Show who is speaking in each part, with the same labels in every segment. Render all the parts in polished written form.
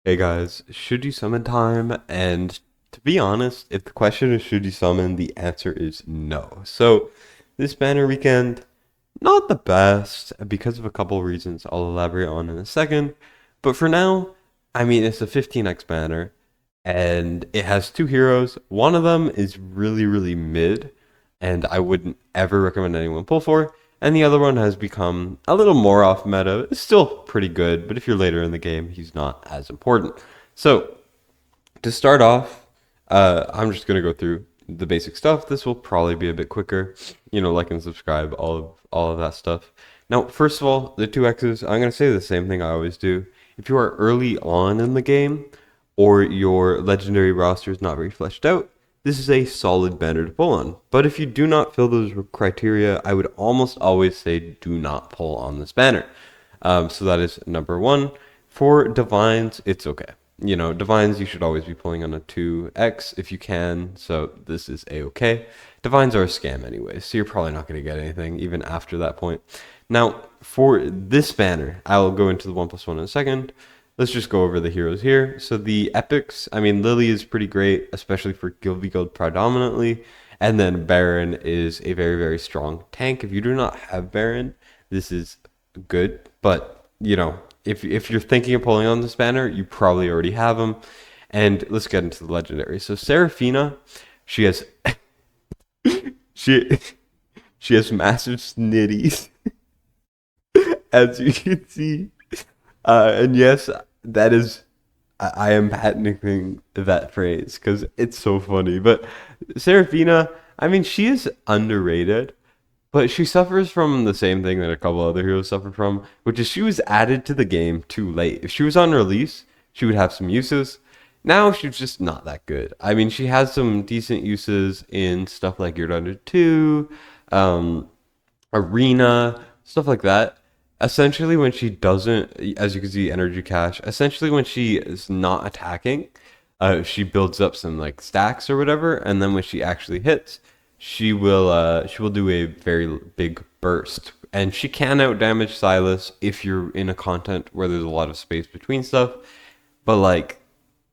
Speaker 1: Hey guys, should you summon time? And to be honest, if the question is should you summon, the answer is no. So this banner weekend, not the best because of a couple of reasons I'll elaborate on in a second. But for now, I mean it's a 15x banner and it has two heroes. One of them is really, really mid, and I wouldn't ever recommend anyone pull for. And the other one has become a little more off meta. It's still pretty good, but if you're later in the game, he's not as important. So to start off, I'm just gonna go through the basic stuff. This will probably be a bit quicker. Like and subscribe, all of that stuff. Now, first of all, the two X's. I'm gonna say the same thing I always do. If you are early on in the game, or your legendary roster is not very fleshed out, this is a solid banner to pull on. But if you do not fill those criteria, I would almost always say do not pull on this banner. So that is number one. For divines, it's okay. Divines you should always be pulling on a 2x if you can, so this is a-okay. Divines are a scam anyway, so you're probably not going to get anything even after that point. Now, for this banner, I'll go into the 1+1 in a second. Let's just go over the heroes here. So the epics, I mean, Lily is pretty great, especially for Guild v Guild predominantly. And then Baron is a very, very strong tank. If you do not have Baron, this is good. But, if you're thinking of pulling on this banner, you probably already have him. And let's get into the legendary. So Seraphina, she has she she has massive snitties, as you can see. And yes, that is, I am patenting that phrase because it's so funny. But Seraphina, I mean, she is underrated, but she suffers from the same thing that a couple other heroes suffer from, which is she was added to the game too late. If she was on release, she would have some uses. Now she's just not that good. I mean, she has some decent uses in stuff like Geared Under 2, um, Arena, stuff like that. Essentially, when she doesn't, as you can see, energy cache. Essentially, when she is not attacking, she builds up some like stacks or whatever, and then when she actually hits, she will do a very big burst, and she can out damage Silas if you're in a content where there's a lot of space between stuff. But like,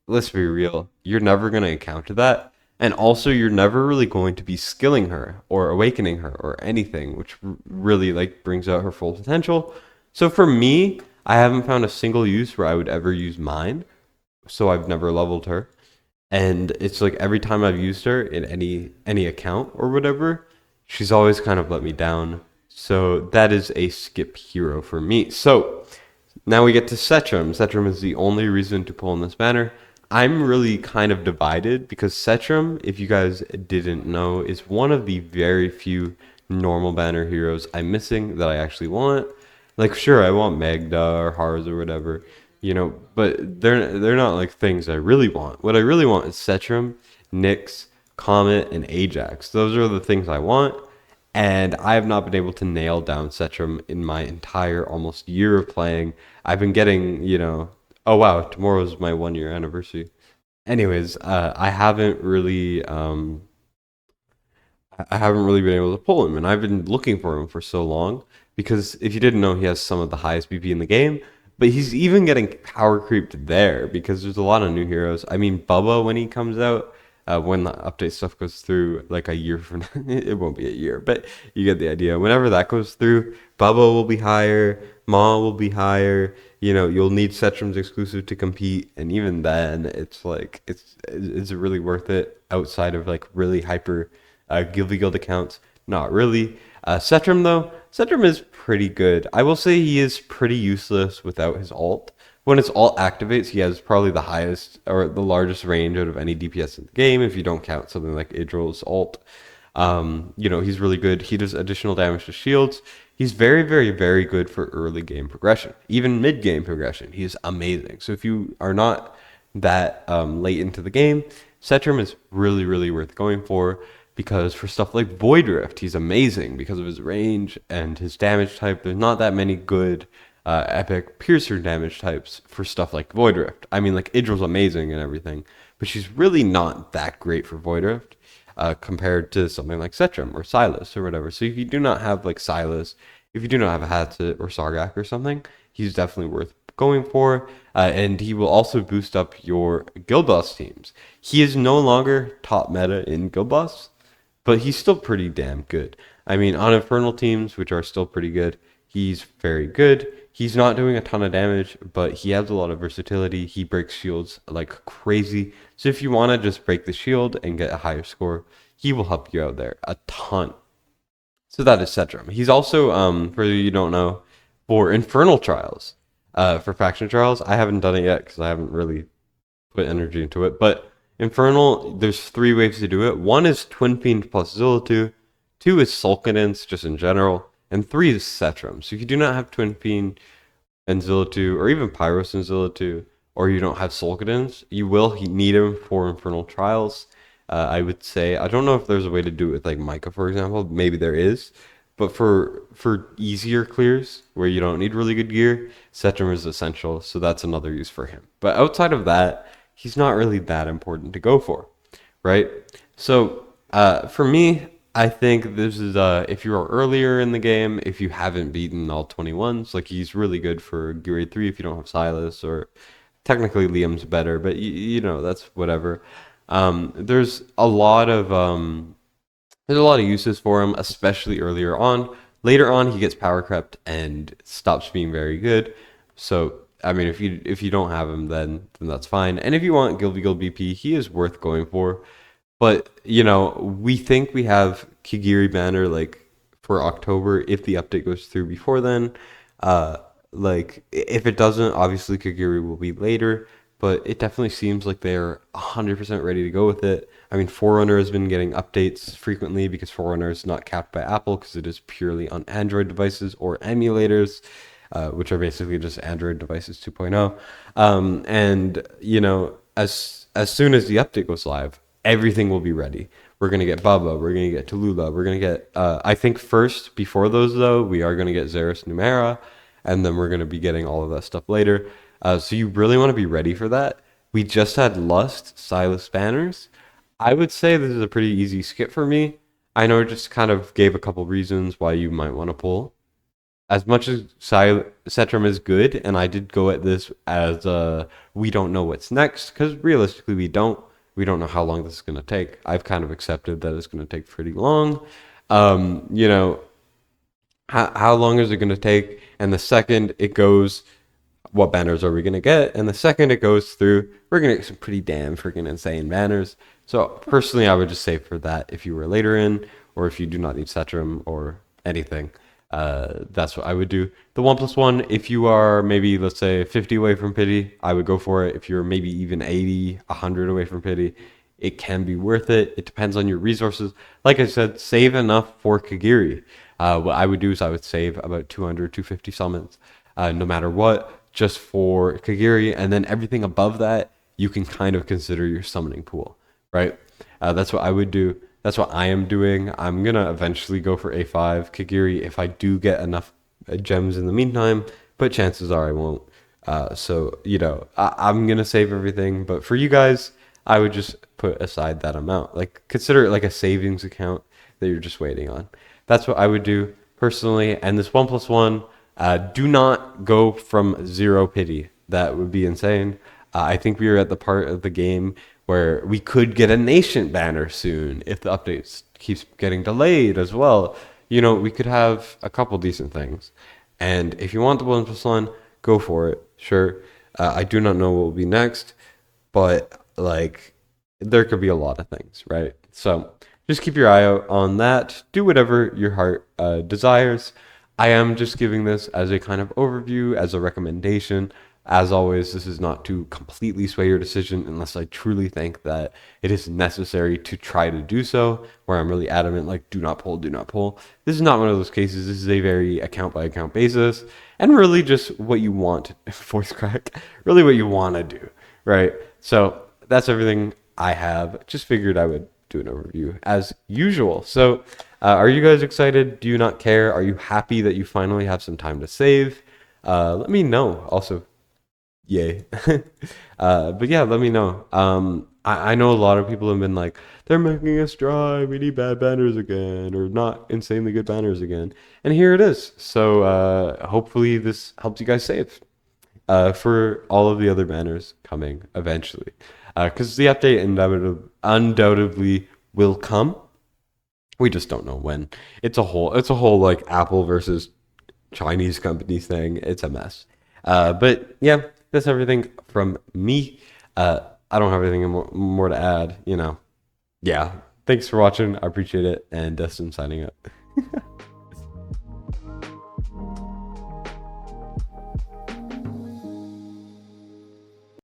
Speaker 1: let's be real, you're never gonna encounter that. And also, you're never really going to be skilling her or awakening her or anything, which really like brings out her full potential. So for me, I haven't found a single use where I would ever use mine. So I've never leveled her. And it's like every time I've used her in any account or whatever, she's always kind of let me down. So that is a skip hero for me. So now we get to Setram. Setram is the only reason to pull in this banner. I'm really kind of divided because Setram, if you guys didn't know, is one of the very few normal banner heroes I'm missing that I actually want. Like, sure, I want Magda or Hars or whatever, but they're not like things I really want. What I really want is Setram, Nyx, Comet, and Ajax. Those are the things I want, and I have not been able to nail down Setram in my entire almost year of playing. I've been getting, oh wow, tomorrow's my 1 year anniversary. Anyways, I haven't really been able to pull him, and I've been looking for him for so long because if you didn't know, he has some of the highest BP in the game, but he's even getting power creeped there because there's a lot of new heroes. I mean, Bubba when he comes out, when the update stuff goes through, like a year from now, it won't be a year, but you get the idea. Whenever that goes through, Bubba will be higher, Ma will be higher. You'll need Setram's exclusive to compete, and even then, it's like is it really worth it outside of like really hyper Guild accounts? Not really. Setram though, Setram is pretty good. I will say he is pretty useless without his ult. When his ult activates, he has probably the highest or the largest range out of any DPS in the game, if you don't count something like Idril's ult. He's really good. He does additional damage to shields. He's very, very, very good for early game progression, even mid game progression. He is amazing. So if you are not that late into the game, Setram is really, really worth going for because for stuff like Void Rift, he's amazing because of his range and his damage type. There's not that many good epic piercer damage types for stuff like Void Rift. I mean, like Idril's amazing and everything, but she's really not that great for Void Rift compared to something like Setram or Silas or whatever. So if you do not have like Silas, if you do not have a Hatset or Sargak or something, he's definitely worth going for, and he will also boost up your Guild Boss teams. He is no longer top meta in Guild Boss, but he's still pretty damn good. I mean, on Infernal teams, which are still pretty good, he's very good. He's not doing a ton of damage, but he has a lot of versatility. He breaks shields like crazy. So if you want to just break the shield and get a higher score, he will help you out there a ton. So that is Setram. He's also, for you don't know, for Infernal Trials. For Faction Trials, I haven't done it yet because I haven't really put energy into it. But Infernal, there's three ways to do it. One is Twin Fiend plus Zillitu. Two is Sulcanance, just in general. And three is Setram. So if you do not have Twin Fiend and Zillitu, or even Pyros and Zillitu, or you don't have Sulcanance, you will need him for Infernal Trials. I would say, I don't know if there's a way to do it with like Micah, for example. Maybe there is. But for easier clears, where you don't need really good gear, Setram is essential. So that's another use for him. But outside of that, he's not really that important to go for, right? So for me, I think this is, if you are earlier in the game, if you haven't beaten all 21s, like he's really good for Grade 3 if you don't have Silas, or technically Liam's better, but you know, that's whatever. There's a lot of uses for him, especially earlier on. Later on, he gets power crept and stops being very good. So I mean, if you don't have him, then that's fine. And if you want Guild BP, he is worth going for. But you know, we think we have Kigiri banner like for October if the update goes through before then. Like if it doesn't, obviously Kigiri will be later. But it definitely seems like they're 100% ready to go with it. I mean, Forerunner has been getting updates frequently because Forerunner is not capped by Apple because it is purely on Android devices or emulators, which are basically just Android devices 2.0. And, you know, as soon as the update goes live, everything will be ready. We're going to get Bubba, we're going to get Tallulah, we're going to get, I think first, before those though, we are going to get Xeris Numera, and then we're going to be getting all of that stuff later. So you really want to be ready for that. We just had Lust, Silas banners. I would say this is a pretty easy skip for me. I know it just kind of gave a couple reasons why you might want to pull. As much as Setram is good, and I did go at this as we don't know what's next, because realistically we don't. We don't know how long this is going to take. I've kind of accepted that it's going to take pretty long. You know, how long is it going to take? And the second it goes, what banners are we going to get? And the second it goes through, we're going to get some pretty damn freaking insane banners. So personally, I would just say for that, if you were later in, or if you do not need Setram or anything, that's what I would do. The 1+1, if you are maybe, let's say, 50 away from pity, I would go for it. If you're maybe even 80, 100 away from pity, it can be worth it. It depends on your resources. Like I said, save enough for Kigiri. What I would do is I would save about 200, 250 summons, no matter what, just for Kigiri, and then everything above that, you can kind of consider your summoning pool, right? That's what I would do. That's what I am doing. I'm going to eventually go for A5 Kigiri if I do get enough gems in the meantime, but chances are I won't. So, you know, I'm going to save everything, but for you guys, I would just put aside that amount. Like, consider it like a savings account that you're just waiting on. That's what I would do personally. And this 1+1, do not go from 0 pity. That would be insane. I think we are at the part of the game where we could get a nation banner soon if the updates keeps getting delayed as well. You know, we could have a couple decent things. And if you want the 1+1, go for it. Sure. I do not know what will be next, but like there could be a lot of things, right? So just keep your eye out on that. Do whatever your heart desires. I am just giving this as a kind of overview, as a recommendation. As always, this is not to completely sway your decision unless I truly think that it is necessary to try to do so, where I'm really adamant, like, do not pull, do not pull. This is not one of those cases. This is a very account-by-account basis, and really just what you want, voice crack, really what you want to do, right? So that's everything I have. Just figured I would do an overview as usual. So are you guys excited? Do you not care? Are you happy that you finally have some time to save? Let me know. Also, yay. But yeah, let me know. I know a lot of people have been like, they're making us dry, we need bad banners again, or not insanely good banners again. And here it is. So hopefully this helps you guys save. for all of the other banners coming eventually. Because the update undoubtedly will come. We just don't know when. It's a whole like Apple versus Chinese company thing. It's a mess. But yeah, that's everything from me. I don't have anything more to add. Yeah. Thanks for watching. I appreciate it. And Destin signing up.